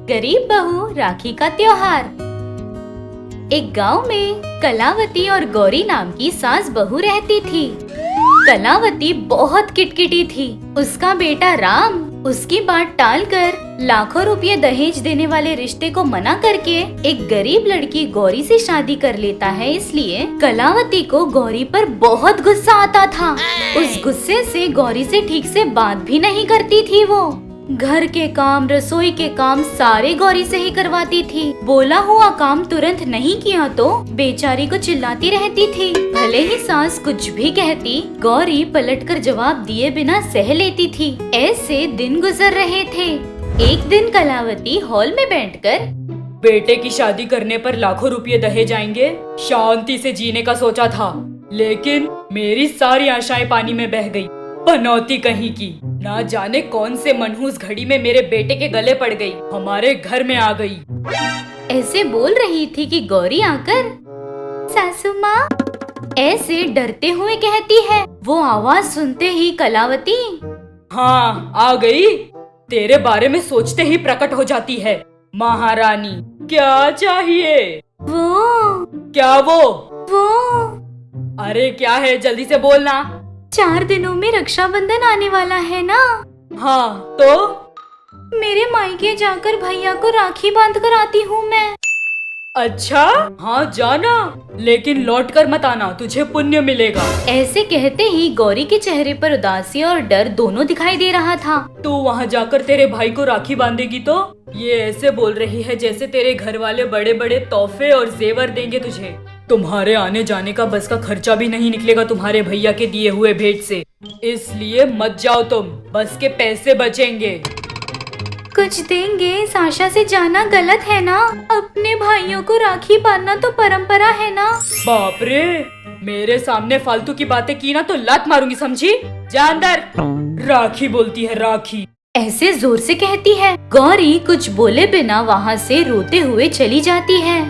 गरीब बहू राखी का त्योहार। एक गांव में कलावती और गौरी नाम की सास बहू रहती थी। कलावती बहुत किटकिटी थी। उसका बेटा राम उसकी बात टालकर लाखों रुपए दहेज देने वाले रिश्ते को मना करके एक गरीब लड़की गौरी से शादी कर लेता है। इसलिए कलावती को गौरी पर बहुत गुस्सा आता था। उस गुस्से से गौरी से ठीक से बात भी नहीं करती थी। वो घर के काम, रसोई के काम सारे गौरी से ही करवाती थी। बोला हुआ काम तुरंत नहीं किया तो बेचारी को चिल्लाती रहती थी। भले ही सास कुछ भी कहती, गौरी पलटकर जवाब दिए बिना सह लेती थी। ऐसे दिन गुजर रहे थे। एक दिन कलावती हॉल में बैठकर बेटे की शादी करने पर लाखों रुपए दहेज आएंगे, शांति से जीने का सोचा था, लेकिन मेरी सारी आशाएं पानी में बह गई। पनौती कहीं की, ना जाने कौन से मनहूस घड़ी में मेरे बेटे के गले पड़ गई, हमारे घर में आ गई। ऐसे बोल रही थी कि गौरी आकर सासू माँ ऐसे डरते हुए कहती है। वो आवाज सुनते ही कलावती हाँ आ गई, तेरे बारे में सोचते ही प्रकट हो जाती है। महारानी क्या चाहिए? क्या वो? अरे क्या है, जल्दी से बोलना। 4 दिनों में रक्षाबंधन आने वाला है ना। हाँ तो मेरे मायके जाकर भैया को राखी बांध कर आती हूँ मैं। अच्छा हाँ जाना, लेकिन लौट कर मत आना, तुझे पुण्य मिलेगा। ऐसे कहते ही गौरी के चेहरे पर उदासी और डर दोनों दिखाई दे रहा था। तू वहाँ जाकर तेरे भाई को राखी बांधेगी तो ये ऐसे बोल रही है जैसे तेरे घर वाले बड़े बड़े तोहफे और जेवर देंगे तुझे। तुम्हारे आने जाने का बस का खर्चा भी नहीं निकलेगा तुम्हारे भैया के दिए हुए भेंट से, इसलिए मत जाओ तुम, बस के पैसे बचेंगे। कुछ देंगे इस आशा से जाना गलत है ना। अपने भाइयों को राखी बांधना तो परंपरा है ना। बाप रे, मेरे सामने फालतू की बातें की ना तो लात मारूंगी, समझी? जा अंदर। राखी बोलती है राखी, ऐसे जोर से कहती है। गौरी कुछ बोले बिना वहाँ से रोते हुए चली जाती है।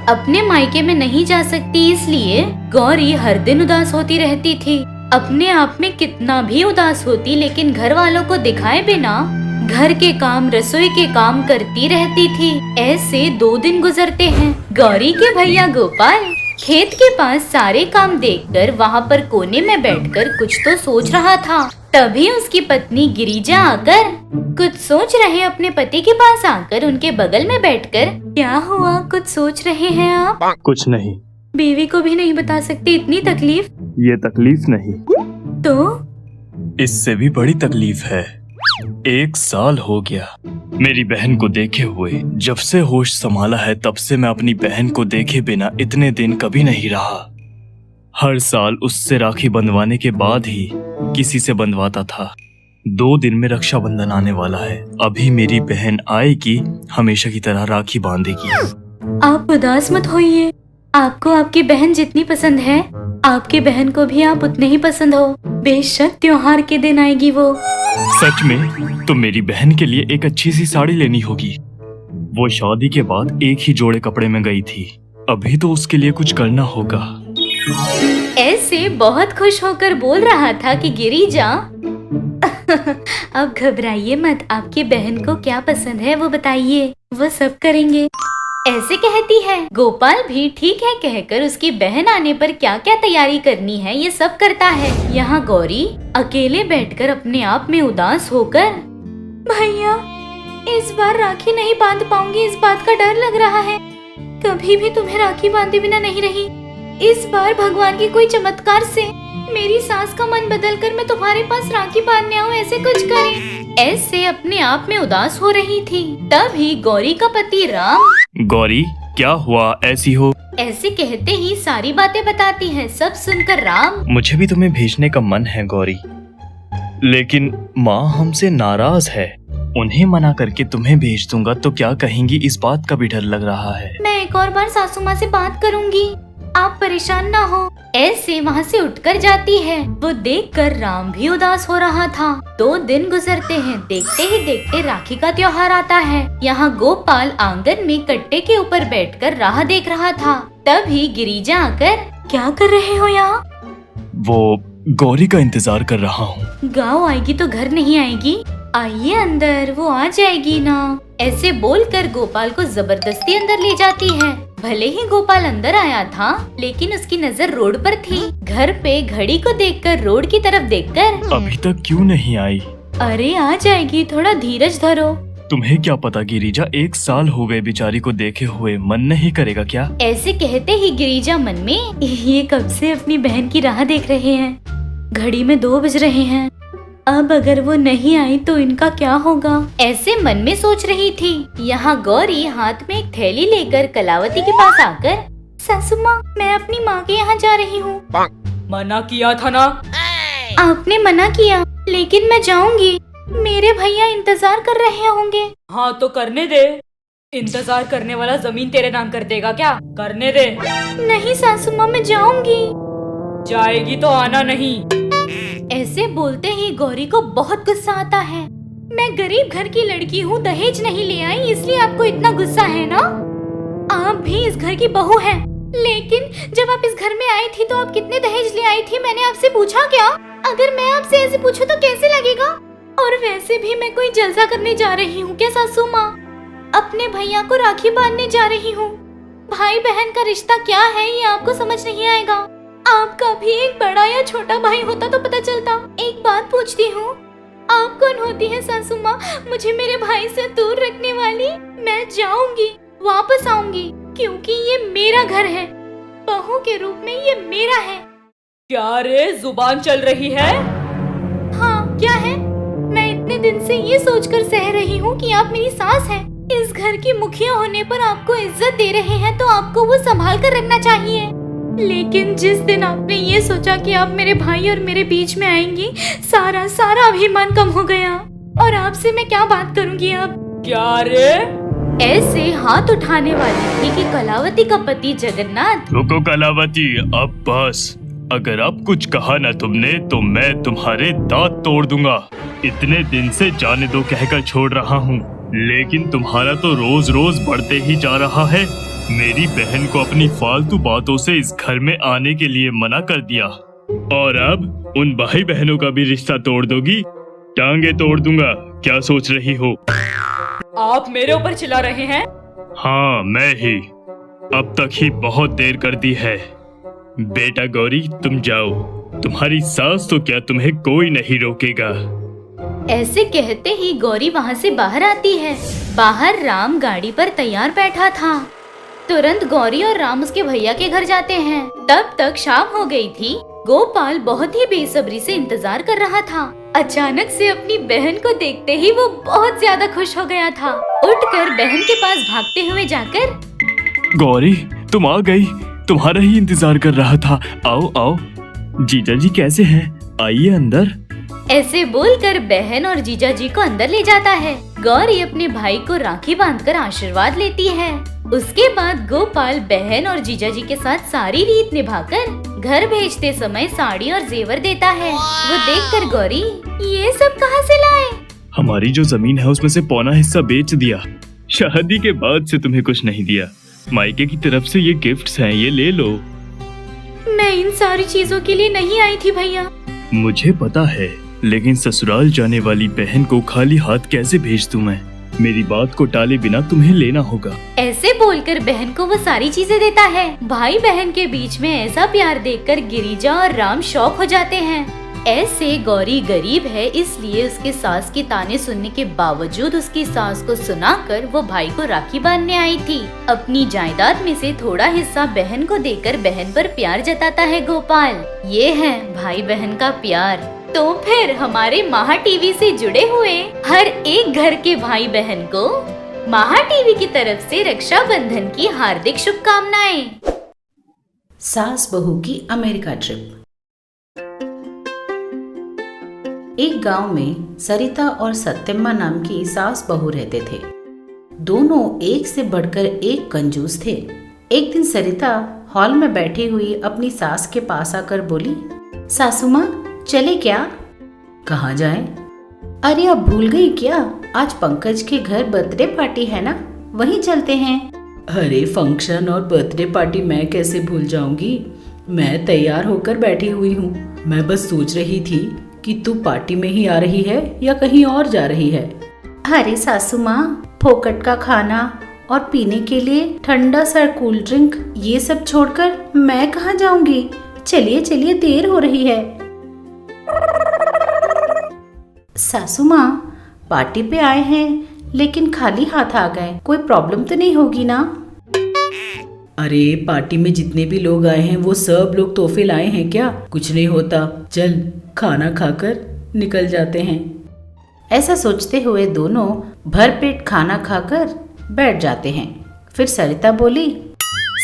अपने मायके में नहीं जा सकती, इसलिए गौरी हर दिन उदास होती रहती थी। अपने आप में कितना भी उदास होती, लेकिन घर वालों को दिखाए बिना घर के काम, रसोई के काम करती रहती थी। ऐसे 2 दिन गुजरते हैं। गौरी के भैया गोपाल खेत के पास सारे काम देखकर वहाँ पर कोने में बैठकर कुछ तो सोच रहा था। तभी उसकी पत्नी गिरिजा आकर कुछ सोच रहे अपने पति के पास आकर उनके बगल में बैठकर, क्या हुआ, कुछ सोच रहे हैं आप? कुछ नहीं। बीवी को भी नहीं बता सकती इतनी तकलीफ? ये तकलीफ नहीं तो इससे भी बड़ी तकलीफ है। 1 साल हो गया मेरी बहन को देखे हुए। जब से होश संभाला है तब से मैं अपनी बहन को देखे बिना इतने दिन कभी नहीं रहा। हर साल उससे राखी बंधवाने के बाद ही किसी से बंधवाता था। 2 दिन में रक्षाबंधन आने वाला है। अभी मेरी बहन आएगी, हमेशा की तरह राखी बांधेगी। आप उदास मत होइए। आपको आपकी बहन जितनी पसंद है, आपकी बहन को भी आप उतने ही पसंद हो। बेशक त्योहार के दिन आएगी वो। सच में? तो मेरी बहन के लिए एक अच्छी सी साड़ी लेनी होगी। वो शादी के बाद एक ही जोड़े कपड़े में गई थी। अभी तो उसके लिए कुछ करना होगा। ऐसे बहुत खुश होकर बोल रहा था कि गिरिजा अब घबराइए मत, आपकी बहन को क्या पसंद है वो बताइए, वो सब करेंगे। ऐसे कहती है। गोपाल भी ठीक है कहकर उसकी बहन आने पर क्या क्या तैयारी करनी है ये सब करता है। यहाँ गौरी अकेले बैठकर अपने आप में उदास होकर, भैया इस बार राखी नहीं बांध पाऊंगी, इस बात का डर लग रहा है। कभी भी तुम्हें राखी बांधे बिना नहीं रही। इस बार भगवान की कोई चमत्कार से मेरी सास का मन बदलकर मैं तुम्हारे पास राखी बांधने आऊं, ऐसे कुछ करें। ऐसे अपने आप में उदास हो रही थी। तभी गौरी का पति राम, गौरी क्या हुआ, ऐसी हो? ऐसे कहते ही सारी बातें बताती है। सब सुनकर राम, मुझे भी तुम्हें भेजने का मन है गौरी, लेकिन माँ हमसे नाराज है। उन्हें मना करके तुम्हें भेज दूंगा तो क्या कहेंगी, इस बात का भी डर लग रहा है। मैं एक और बार सासू माँ से बात करूंगी, आप परेशान ना हो। ऐसे वहाँ से उठकर जाती है। वो देखकर राम भी उदास हो रहा था। 2 दिन गुजरते हैं। देखते ही देखते राखी का त्योहार आता है। यहाँ गोपाल आंगन में कट्टे के ऊपर बैठकर राह देख रहा था। तभी गिरिजा आकर, क्या कर रहे हो यहाँ? वो गौरी का इंतजार कर रहा हूँ। गाँव आएगी तो घर नहीं आएगी, आइए अंदर, वो आ जाएगी ना। ऐसे बोलकर गोपाल को जबरदस्ती अंदर ले जाती है। भले ही गोपाल अंदर आया था, लेकिन उसकी नजर रोड पर थी। घर पे घड़ी को देखकर, रोड की तरफ देखकर, अभी तक क्यों नहीं आई? अरे आ जाएगी, थोड़ा धीरज धरो। तुम्हें क्या पता गिरिजा, 1 साल हो गए बेचारी को देखे हुए, मन नहीं करेगा क्या? ऐसे कहते ही गिरिजा मन में, ये कब से अपनी बहन की राह देख रहे हैं। घड़ी में 2 बज रहे हैं। अब अगर वो नहीं आई तो इनका क्या होगा, ऐसे मन में सोच रही थी। यहाँ गौरी हाथ में एक थैली लेकर कलावती के पास आकर, सासू माँ, मैं अपनी माँ के यहाँ जा रही हूँ। मना किया था ना? आपने मना किया, लेकिन मैं जाऊंगी। मेरे भैया इंतजार कर रहे होंगे। हाँ तो करने दे। इंतजार करने वाला जमीन तेरे नाम कर देगा क्या? करने दे। नहीं सासू माँ, मैं जाऊंगी। जाएगी तो आना नहीं। ऐसे बोलते ही गौरी को बहुत गुस्सा आता है। मैं गरीब घर की लड़की हूँ, दहेज नहीं ले आई, इसलिए आपको इतना गुस्सा है ना? आप भी इस घर की बहू हैं, लेकिन जब आप इस घर में आई थी तो आप कितने दहेज ले आई थी, मैंने आपसे पूछा क्या? अगर मैं आपसे ऐसे पूछूं तो कैसे लगेगा? और वैसे भी मैं कोई जलसा करने जा रही हूँ क्या सासू माँ? अपने भैया को राखी बांधने जा रही हूँ। भाई बहन का रिश्ता क्या है ये आपको समझ नहीं आएगा। आपका भी एक बड़ा या छोटा भाई होता तो पता चलता। एक बात पूछती हूँ, आप कौन होती है सासू माँ, मुझे मेरे भाई से दूर रखने वाली? मैं जाऊंगी, वापस आऊंगी, क्योंकि ये मेरा घर है। बहू के रूप में ये मेरा है। क्या रे, जुबान चल रही है? हाँ, क्या है? मैं इतने दिन से ये सोचकर सह रही हूँ कि आप मेरी सास हैं। इस घर की मुखिया होने पर आपको इज्जत दे रहे हैं तो आपको वो संभाल कर रखना चाहिए। लेकिन जिस दिन आपने ये सोचा कि आप मेरे भाई और मेरे बीच में आएंगी, सारा अभिमान कम हो गया। और आपसे मैं क्या बात करूंगी अब? क्या रे? ऐसे हाथ उठाने वाली थी कि कलावती का पति जगन्नाथ। रुको कलावती, अब बस। अगर अब कुछ कहा ना तुमने तो मैं तुम्हारे दांत तोड़ दूंगा। इतने दिन से जाने दो कहकर छोड़ रहा हूँ, लेकिन तुम्हारा तो रोज रोज बढ़ते ही जा रहा है। मेरी बहन को अपनी फालतू बातों से इस घर में आने के लिए मना कर दिया, और अब उन भाई बहनों का भी रिश्ता तोड़ दोगी? टांगे तोड़ दूंगा। क्या सोच रही हो? आप मेरे ऊपर चिल्ला रहे हैं? हाँ, मैं ही। अब तक ही बहुत देर कर दी है। बेटा गौरी, तुम जाओ। तुम्हारी सास तो क्या, तुम्हें कोई नहीं रोकेगा। ऐसे कहते ही गौरी वहाँ से बाहर आती है। बाहर राम गाड़ी पर तैयार बैठा था। तुरंत गौरी और राम उसके भैया के घर जाते हैं। तब तक शाम हो गई थी। गोपाल बहुत ही बेसब्री से इंतजार कर रहा था। अचानक से अपनी बहन को देखते ही वो बहुत ज्यादा खुश हो गया था। उठकर बहन के पास भागते हुए जाकर, गौरी, तुम आ गई। तुम्हारा ही इंतजार कर रहा था। आओ आओ। जीजा जी कैसे हैं? आइए अंदर। ऐसे बोलकर बहन और जीजा जी को अंदर ले जाता है। गौरी अपने भाई को राखी बांधकर आशीर्वाद लेती है। उसके बाद गोपाल बहन और जीजा जी के साथ सारी रीत निभाकर घर भेजते समय साड़ी और जेवर देता है। वो देखकर गौरी, ये सब कहाँ से लाए? हमारी जो जमीन है उसमें से पौना हिस्सा बेच दिया। शादी के बाद से तुम्हें कुछ नहीं दिया। मायके की तरफ से ये गिफ्ट्स हैं, ये ले लो। मैं इन सारी चीजों के लिए नहीं आई थी भैया। मुझे पता है, लेकिन ससुराल जाने वाली बहन को खाली हाथ कैसे भेज दूं मैं? मेरी बात को टाले बिना तुम्हें लेना होगा। ऐसे बोलकर बहन को वो सारी चीजें देता है। भाई बहन के बीच में ऐसा प्यार देखकर गिरिजा और राम शॉक हो जाते हैं। ऐसे गौरी गरीब है, इसलिए उसके सास की ताने सुनने के बावजूद उसकी सास को सुनाकर वो भाई को राखी बांधने आई थी। अपनी जायदाद में से थोड़ा हिस्सा बहन को देकर बहन पर प्यार जताता है गोपाल। ये है भाई बहन का प्यार। तो फिर हमारे महा टीवी से जुड़े हुए हर एक घर के भाई बहन को महा टीवी की तरफ से रक्षाबंधन की हार्दिक शुभकामनाएं। सास बहू की अमेरिका ट्रिप। एक गांव में सरिता और सत्यम्मा नाम की सास बहू रहते थे। दोनों एक से बढ़कर एक कंजूस थे। एक दिन सरिता हॉल में बैठी हुई अपनी सास के पास आकर बोली, सासू माँ, चले क्या? कहाँ जाएं? अरे अब भूल गई क्या? आज पंकज के घर बर्थडे पार्टी है ना, वहीं चलते हैं। अरे फंक्शन और बर्थडे पार्टी मैं कैसे भूल जाऊंगी? मैं तैयार होकर बैठी हुई हूँ। मैं बस सोच रही थी कि तू पार्टी में ही आ रही है या कहीं और जा रही है। अरे सासू माँ, फोकट का खाना और पीने के लिए ठंडा सा कूल ड्रिंक, ये सब छोड़कर मैं कहाँ जाऊंगी। चलिए चलिए, देर हो रही है। सासू माँ, पार्टी पे आए हैं लेकिन खाली हाथ आ गए, कोई प्रॉब्लम तो नहीं होगी ना? अरे पार्टी में जितने भी लोग आए हैं वो सब लोग तोहफे लाए हैं क्या? कुछ नहीं होता, चल खाना खाकर निकल जाते हैं। ऐसा सोचते हुए दोनों भरपेट खाना खाकर बैठ जाते हैं। फिर सरिता बोली,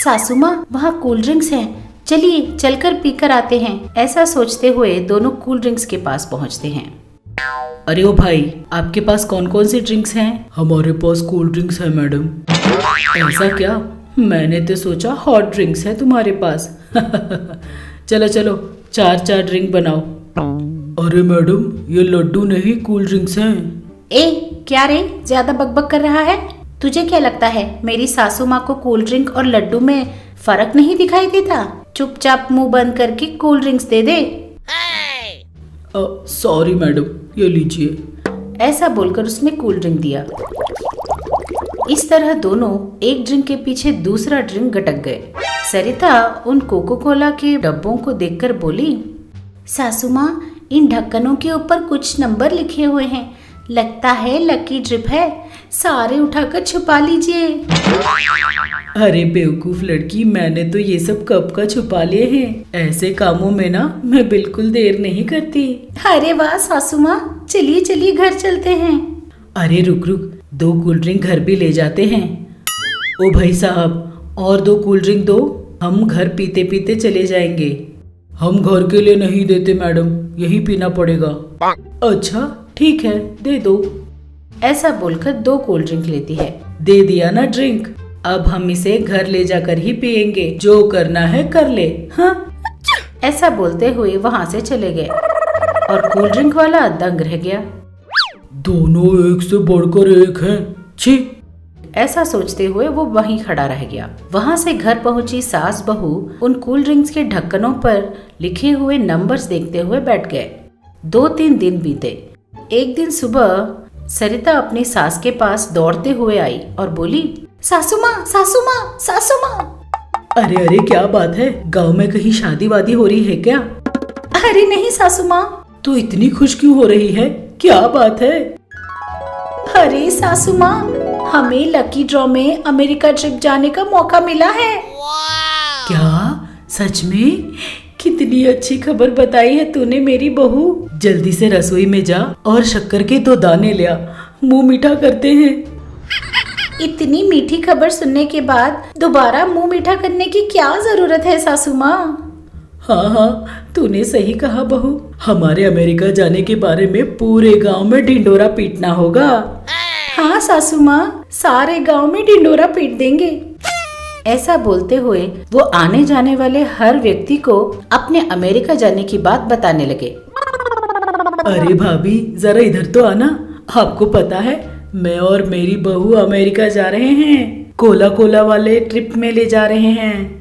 सासू माँ, वहाँ कूल ड्रिंक्स हैं, चलिए चलकर पीकर आते हैं। ऐसा सोचते हुए दोनों कूल ड्रिंक्स के पास पहुँचते हैं। अरे ओ भाई, आपके पास कौन कौन सी ड्रिंक्स हैं? हमारे पास कूल ड्रिंक्स है मैडम। ऐसा क्या? मैंने तो सोचा हॉट ड्रिंक्स है तुम्हारे पास। चलो चलो, 4 ड्रिंक बनाओ। अरे मैडम, ये लड्डू नहीं कूल ड्रिंक्स हैं। ए क्या रे, ज्यादा बकबक कर रहा है? तुझे क्या लगता है मेरी सासू माँ को कूल ड्रिंक और लड्डू में फर्क नहीं दिखाई देता? चुपचाप मुंह बंद करके कूल ड्रिंक्स दे दे। सॉरी मैडम, ये लीजिए। ऐसा बोलकर उसने कूल ड्रिंक दिया। इस तरह दोनों एक ड्रिंक के पीछे दूसरा ड्रिंक गटक गए। सरिता उन कोको कोला के डब्बों को देखकर बोली, सासू माँ, इन ढक्कनों के ऊपर कुछ नंबर लिखे हुए हैं, लगता है लकी ड्रिप है, सारे उठाकर छुपा लीजिए। अरे बेवकूफ लड़की, मैंने तो ये सब कब का छुपा लिए हैं। ऐसे कामों में ना मैं बिल्कुल देर नहीं करती। अरे वाह सासू माँ, चलिए चलिए घर चलते हैं। अरे रुक रुक, 2 कूल ड्रिंक घर भी ले जाते हैं। ओ भाई साहब, और 2 कूल ड्रिंक दो, हम घर पीते पीते चले जाएंगे। हम घर के लिए नहीं देते मैडम, यही पीना पड़ेगा। अच्छा ठीक है, दे दो। ऐसा बोलकर 2 कोल्ड ड्रिंक लेती है। दे दिया ना ड्रिंक, अब हम इसे घर ले जाकर ही पियेंगे, जो करना है कर ले। हाँ, ऐसा बोलते हुए वहाँ से चले गए और कूल ड्रिंक वाला दंग रह गया। दोनों एक से बढ़कर एक हैं। छी! ऐसा सोचते हुए वो वहीं खड़ा रह गया। वहाँ से घर पहुंची सास बहू उन कूल ड्रिंक्स के ढक्कनों पर लिखे हुए नंबर्स देखते हुए बैठ गए। 2-3 दिन बीते। एक दिन सुबह सरिता अपनी सास के पास दौड़ते हुए आई और बोली, सासू माँ, सासू माँ, सासू माँ। अरे अरे, क्या बात है? गांव में कहीं शादी वादी हो रही है क्या? अरे नहीं सासू माँ। तो इतनी खुश क्यों हो रही है? क्या बात है? अरे सासू माँ, हमें लकी ड्रॉ में अमेरिका ट्रिप जाने का मौका मिला है। क्या? सच में? कितनी अच्छी खबर बताई है तूने मेरी बहू। जल्दी से रसोई में जा और शक्कर के 2 दाने ले आ, मुंह मीठा करते हैं। इतनी मीठी खबर सुनने के बाद दोबारा मुंह मीठा करने की क्या जरूरत है सासू माँ? हाँ हाँ, तूने सही कहा बहू। हमारे अमेरिका जाने के बारे में पूरे गांव में ढिंडोरा पीटना होगा। हाँ सासू माँ, सारे गांव में ढिंडोरा पीट देंगे। ऐसा बोलते हुए वो आने जाने वाले हर व्यक्ति को अपने अमेरिका जाने की बात बताने लगे। अरे भाभी, जरा इधर तो आना। आपको पता है, मैं और मेरी बहू अमेरिका जा रहे हैं। कोला कोला वाले ट्रिप में ले जा रहे हैं।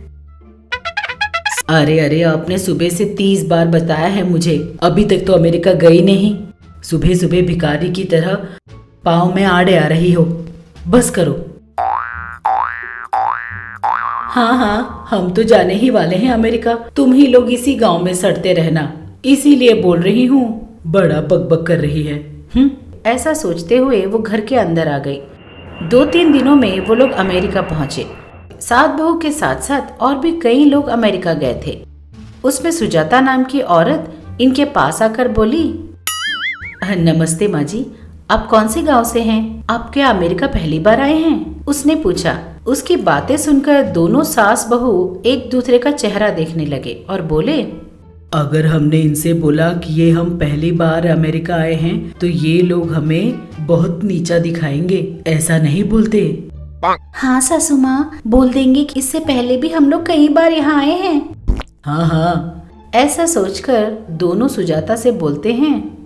अरे अरे, आपने सुबह से 30 बार बताया है मुझे, अभी तक तो अमेरिका गई नहीं। सुबह सुबह भिखारी की तरह पाँव में आड़े आ रही हो, बस करो। हाँ हाँ, हम तो जाने ही वाले हैं अमेरिका, तुम ही लोग इसी गांव में सड़ते रहना, इसीलिए बोल रही हूँ। बड़ा बकबक कर रही है। ऐसा सोचते हुए वो घर के अंदर आ गई। 2-3 दिनों में वो लोग अमेरिका पहुंचे। सास बहू के साथ साथ और भी कई लोग अमेरिका गए थे। उसमें सुजाता नाम की औरत इनके पास आकर बोली, नमस्ते माँ जी, आप कौन से गांव से हैं? आप क्या अमेरिका पहली बार आए हैं? उसने पूछा। उसकी बातें सुनकर दोनों सास बहू एक दूसरे का चेहरा देखने लगे और बोले, अगर हमने इनसे बोला कि ये हम पहली बार अमेरिका आए हैं तो ये लोग हमें बहुत नीचा दिखाएंगे, ऐसा नहीं बोलते? हाँ सासू माँ, बोल देंगे कि इससे पहले भी हम लोग कई बार यहाँ आए हैं। हाँ हाँ, ऐसा सोचकर दोनों सुजाता से बोलते हैं,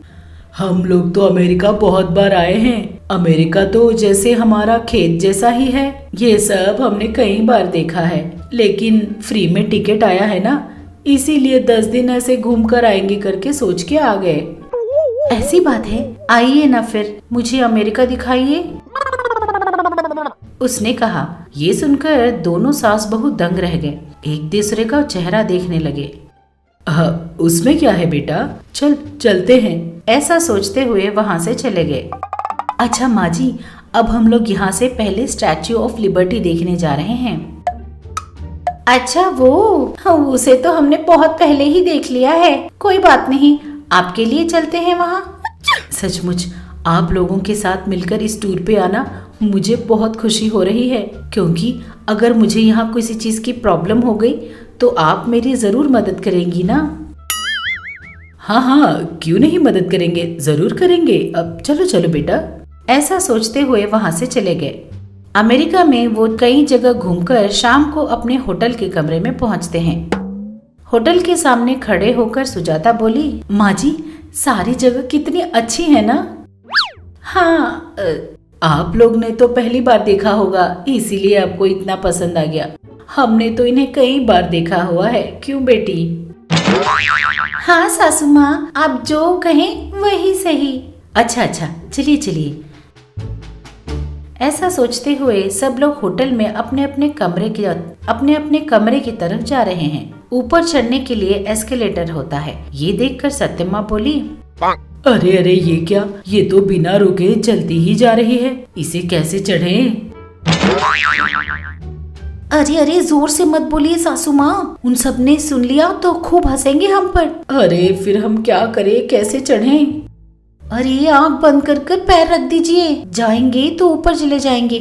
हम लोग तो अमेरिका बहुत बार आए हैं। अमेरिका तो जैसे हमारा खेत जैसा ही है। ये सब हमने कई बार देखा है, लेकिन फ्री में टिकट आया है ना, इसीलिए 10 दिन ऐसे घूम कर आएंगे करके सोच के आ गए। ऐसी बात है, आइए ना फिर, मुझे अमेरिका दिखाइए। उसने कहा। ये सुनकर दोनों सास बहू दंग रह गए, एक दूसरे का चेहरा देखने लगे। उसमें क्या है बेटा, चलते हैं। ऐसा सोचते हुए वहाँ से चले गए। अच्छा माँ जी, अब हम लोग यहाँ से पहले स्टैच्यू ऑफ लिबर्टी देखने जा रहे हैं। अच्छा वो, उसे तो हमने बहुत पहले ही देख लिया है, कोई बात नहीं, आपके लिए चलते हैं वहाँ। सचमुच आप लोगों के साथ मिलकर इस टूर पे आना मुझे बहुत खुशी हो रही है, क्योंकि अगर मुझे यहाँ किसी चीज की प्रॉब्लम हो गई तो आप मेरी जरूर मदद करेंगी ना। हाँ, क्यों नहीं मदद करेंगे, जरूर करेंगे। अब चलो बेटा। ऐसा सोचते हुए वहाँ से चले गए। अमेरिका में वो कई जगह घूमकर शाम को अपने होटल के कमरे में पहुँचते हैं। होटल के सामने खड़े होकर सुजाता बोली, माँ जी, सारी जगह कितनी अच्छी है ना। हाँ, आप लोग ने तो पहली बार देखा होगा, इसीलिए आपको इतना पसंद आ गया। हमने तो इन्हें कई बार देखा हुआ है, क्यों बेटी? हाँ सासू माँ, आप जो कहें वही सही। अच्छा, चलिए। ऐसा सोचते हुए सब लोग होटल में अपने अपने कमरे की तरफ जा रहे हैं। ऊपर चढ़ने के लिए एस्केलेटर होता है। ये देखकर सत्यम्मा बोली, अरे ये क्या, ये तो बिना रुके चलती ही जा रही है, इसे कैसे चढ़ें? अरे जोर से मत बोलिए सासू माँ, उन सब ने सुन लिया तो खूब हंसेंगे हम पर। अरे फिर हम क्या करें, कैसे चढ़ें? अरे आंख बंद कर पैर रख दीजिए, जाएंगे तो ऊपर चले जाएंगे,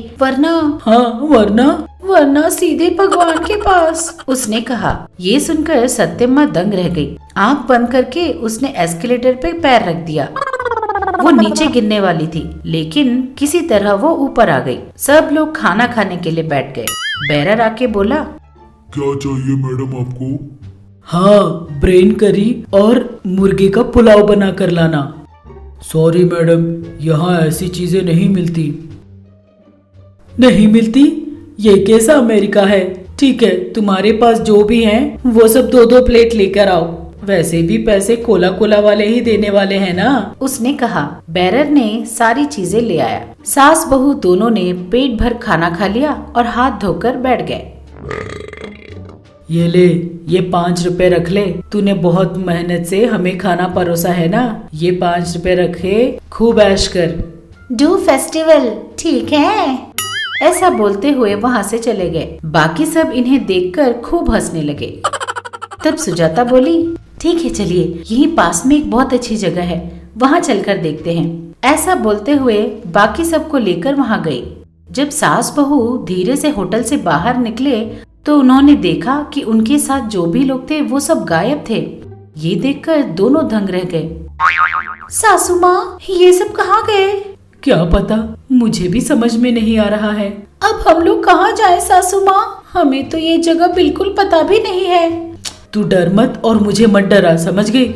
वरना सीधे भगवान के पास। उसने कहा। ये सुनकर सत्यम्मा दंग रह गई। आंख बंद करके उसने एस्केलेटर पे पैर रख दिया। वो नीचे गिरने वाली थी, लेकिन किसी तरह वो ऊपर आ गई। सब लोग खाना खाने के लिए बैठ गए। बैरर आके बोला, क्या चाहिए मैडम आपको? हाँ, ब्रेन करी और मुर्गे का पुलाव बना कर लाना। सॉरी मैडम, यहाँ ऐसी चीजें नहीं मिलती। नहीं मिलती? ये कैसा अमेरिका है? ठीक है, तुम्हारे पास जो भी है वो सब 2-2 प्लेट लेकर आओ। वैसे भी पैसे कोला वाले ही देने वाले हैं ना। उसने कहा। बैरर ने सारी चीजें ले आया। सास बहू दोनों ने पेट भर खाना खा लिया और हाथ धोकर बैठ गए। ये ले, ये 5 रुपए रख ले, तूने बहुत मेहनत से हमें खाना परोसा है ना, ये 5 रुपए रखे, खूब ऐश कर। डू फेस्टिवल, ठीक है। ऐसा बोलते हुए वहाँ से चले गए। बाकी सब इन्हें देखकर खूब हंसने लगे। तब सुजाता बोली, ठीक है चलिए, यहीं पास में एक बहुत अच्छी जगह है, वहाँ चलकर देखते हैं। ऐसा बोलते हुए बाकी सबको लेकर वहाँ गई। जब सास बहू धीरे से होटल से बाहर निकले तो उन्होंने देखा कि उनके साथ जो भी लोग थे वो सब गायब थे। ये देखकर दोनों दंग रह गए। सासू माँ, ये सब कहाँ गए? क्या पता, मुझे भी समझ में नहीं आ रहा है। अब हम लोग कहाँ जाए सासू माँ? हमें तो ये जगह बिल्कुल पता भी नहीं है। तू डर मत और मुझे मत डरा, समझ गई?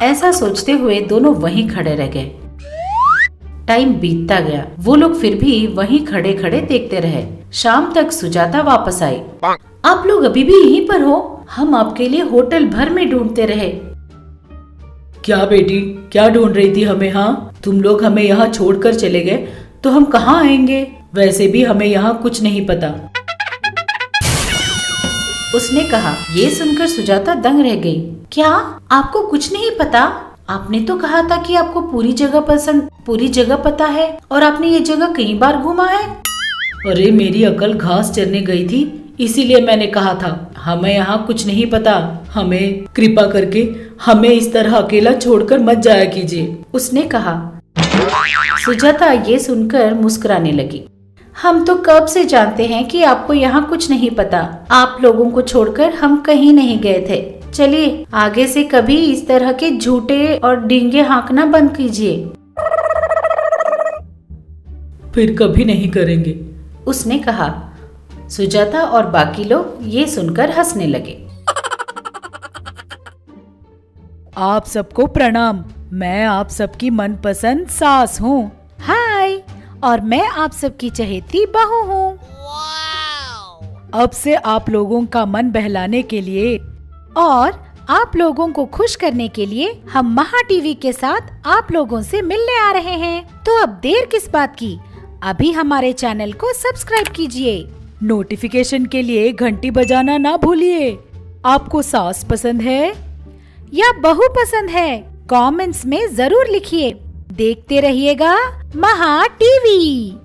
ऐसा सोचते हुए दोनों वहीं खड़े रह गए। टाइम बीतता गया। वो लोग फिर भी वहीं खड़े खड़े देखते रहे। शाम तक सुजाता वापस आई। आप लोग अभी भी यहीं पर हो? हम आपके लिए होटल भर में ढूंढते रहे। क्या बेटी, क्या ढूंढ रही थी हमें? हाँ, तुम लोग हमें यहाँ छोड़कर चले गए तो हम कहाँ आएंगे? वैसे भी हमें यहाँ कुछ नहीं पता। उसने कहा। ये सुनकर सुजाता दंग रह गई। क्या आपको कुछ नहीं पता? आपने तो कहा था कि आपको पूरी जगह पता है और आपने ये जगह कई बार घूमा है। अरे मेरी अकल घास चरने गई थी, इसीलिए मैंने कहा था हमें यहाँ कुछ नहीं पता। हमें कृपा करके हमें इस तरह अकेला छोड़कर मत जाया कीजिए, उसने कहा। सुजाता ये सुनकर मुस्कुराने लगी। हम तो कब से जानते हैं कि आपको यहाँ कुछ नहीं पता। आप लोगों को छोड़कर हम कहीं नहीं गए थे। चलिए, आगे से कभी इस तरह के झूठे और डींगे हाँकना बंद कीजिए। फिर कभी नहीं करेंगे, उसने कहा। सुजाता और बाकी लोग ये सुनकर हंसने लगे। आप सबको प्रणाम। मैं आप सबकी मनपसंद सास हूँ। हाय, और मैं आप सबकी चहेती बहू हूँ। अब से आप लोगों का मन बहलाने के लिए और आप लोगों को खुश करने के लिए हम महा टीवी के साथ आप लोगों से मिलने आ रहे हैं। तो अब देर किस बात की, अभी हमारे चैनल को सब्सक्राइब कीजिए। नोटिफिकेशन के लिए घंटी बजाना ना भूलिए। आपको सास पसंद है या बहू पसंद है? कमेंट्स में जरूर लिखिए। देखते रहिएगा महा टीवी।